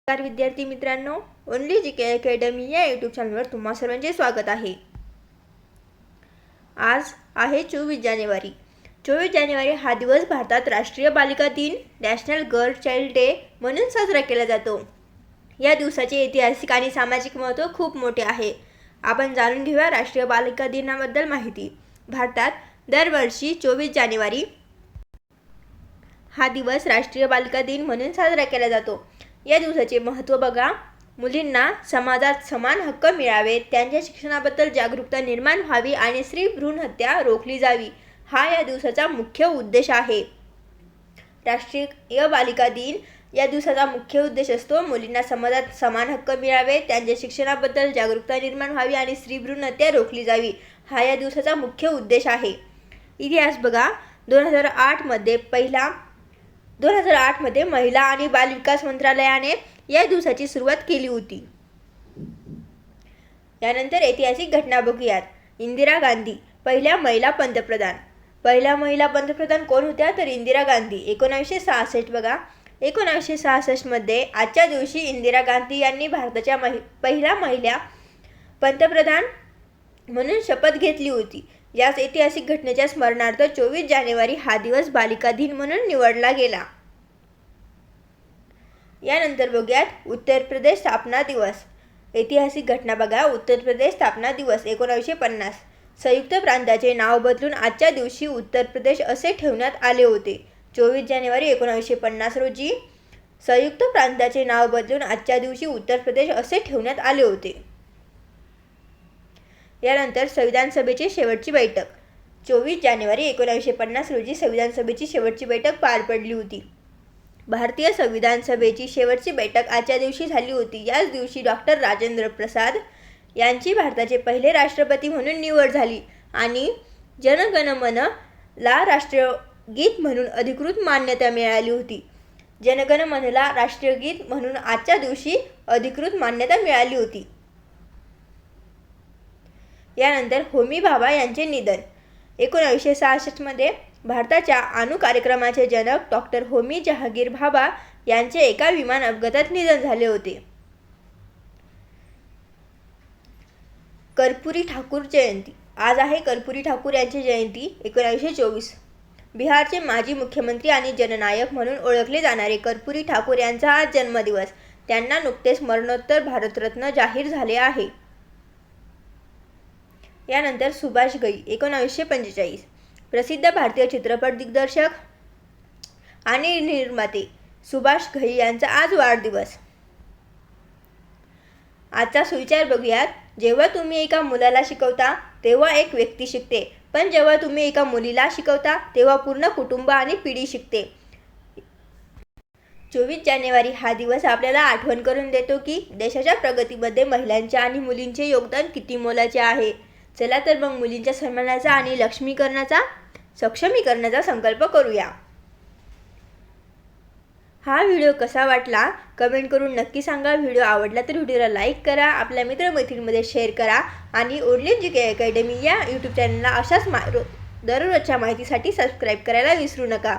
नमस्कार विद्यार्थी मित्रांनो, ओनली जी के अकॅडमी या यूट्यूब चॅनलवर तुम्हा सर्वांचे स्वागत आहे। आज आहे 24 जानेवारी। 24 जानेवारी हा दिवस भारतात राष्ट्रीय बालिका दिन नॅशनल गर्ल चाइल्ड डे म्हणून साजरा केला जातो। या दिवसाचे ऐतिहासिक आणि सामाजिक महत्त्व खूप मोठे आहे। आपण जाणून घेऊया राष्ट्रीय बालिका दिनाबद्दल माहिती। भारतात दरवर्षी 24 जानेवारी हा दिवस राष्ट्रीय बालिका दिन म्हणून साजरा केला जातो। या दिवसाचे महत्त्व बघा। मुलींना समाजात समान हक्क मिळावे, त्यांच्या शिक्षणाबद्दल जागरूकता निर्माण व्हावी आणि स्त्री भ्रूण हत्या रोखली जावी, हा या दिवसाचा मुख्य उद्देश आहे। राष्ट्रीय बालिका दिन या दिवसाचा मुख्य उद्देश असतो मुलींना समाजात समान हक्क मिळावे, त्यांच्या शिक्षणाबद्दल जागरूकता निर्माण व्हावी आणि स्त्री भ्रूण हत्या रोखली जावी, हा या दिवसाचा मुख्य उद्देश आहे। इतिहास बघा। 2008 मध्ये महिला आणि बाल विकास मंत्रालयाने या दिवसाची सुरुवात केली होती। यानंतर ऐतिहासिक घटना बघूयात। इंदिरा गांधी पहिल्या महिला पंतप्रधान। पहिल्या महिला पंतप्रधान कोण होत्या तर इंदिरा गांधी। 1966 बघा। 1966 मध्ये आजच्या दिवशी इंदिरा गांधी यांनी भारताच्या पहिल्या महिला पंतप्रधान म्हणून शपथ घेतली होती। याच ऐतिहासिक घटनेच्या स्मरणार्थ 24 जानेवारी हा दिवस बालिका दिन म्हणून निवडला गेला। यानंतर बघूयात उत्तर प्रदेश स्थापना दिवस। ऐतिहासिक घटना बघा। उत्तर प्रदेश स्थापना दिवस 1950। संयुक्त प्रांताचे नाव बदलून आजच्या दिवशी उत्तर प्रदेश असे ठेवण्यात आले होते। 24 जानेवारी 1950 रोजी संयुक्त प्रांताचे नाव बदलून आजच्या दिवशी उत्तर प्रदेश असे ठेवण्यात आले होते। यानंतर संविधान सभेची शेवटची बैठक। 24 जानेवारी 1950 रोजी संविधान सभेची शेवटची बैठक पार पडली होती। भारतीय संविधान सभेची शेवटची बैठक आजच्या दिवशी झाली होती। याच दिवशी डॉक्टर राजेंद्र प्रसाद यांची भारताचे पहिले राष्ट्रपती म्हणून निवड झाली आणि जन गण मन ला राष्ट्रगीत म्हणून अधिकृत मान्यता मिळाली होती। जन गण मनला राष्ट्रगीत म्हणून आजच्या दिवशी अधिकृत मान्यता मिळाली होती। यानंतर होमी भाभा यांचे निधन। 1966 मध्ये भारताच्या अणु कार्यक्रमाचे जनक डॉक्टर होमी जहांगीर भाभा यांचे एका विमान अपघातात निधन झाले होते। कर्पूरी ठाकूर जयंती। आज आहे कर्पूरी ठाकूर यांची जयंती। 1924 बिहारचे माजी मुख्यमंत्री आणि जननायक म्हणून ओळखले जाणारे कर्पूरी ठाकूर यांचा आज जन्मदिवस। त्यांना नुकतेच मरणोत्तर भारतरत्न जाहीर झाले आहे। यानंतर सुभाष घई 1945 प्रसिद्ध भारतीय चित्रपट दिग्दर्शक आणि निर्माते सुभाष घई यांचा आज वाढदिवस। आजचा सुविचार बघूयात। जेव्हा तुम्ही एका मुलाला शिकवता तेव्हा एक व्यक्ती शिकते, पण जेव्हा तुम्ही एका मुलीला शिकवता तेव्हा पूर्ण कुटुंब आणि पिढी शिकते। 24 जानेवारी हा दिवस आपल्याला आठवण करून देतो की देशाच्या प्रगतीमध्ये महिलांचे आणि मुलींचे योगदान किती मोलाचे आहे। चला तर मग मुलींच्या सन्मानाचा आणि सक्षमीकरणाचा संकल्प करूया। हा व्हिडिओ कसा वाटला कमेंट करून नक्की सांगा। व्हिडिओ आवडला तर व्हिडिओला लाईक करा, आपल्या मित्रमैत्रिणींमध्ये शेअर करा आणि ओनली जी के अकॅडमी या यूट्यूब चॅनलला अशाच दररोजच्या माहितीसाठी सबस्क्राईब करायला विसरू नका।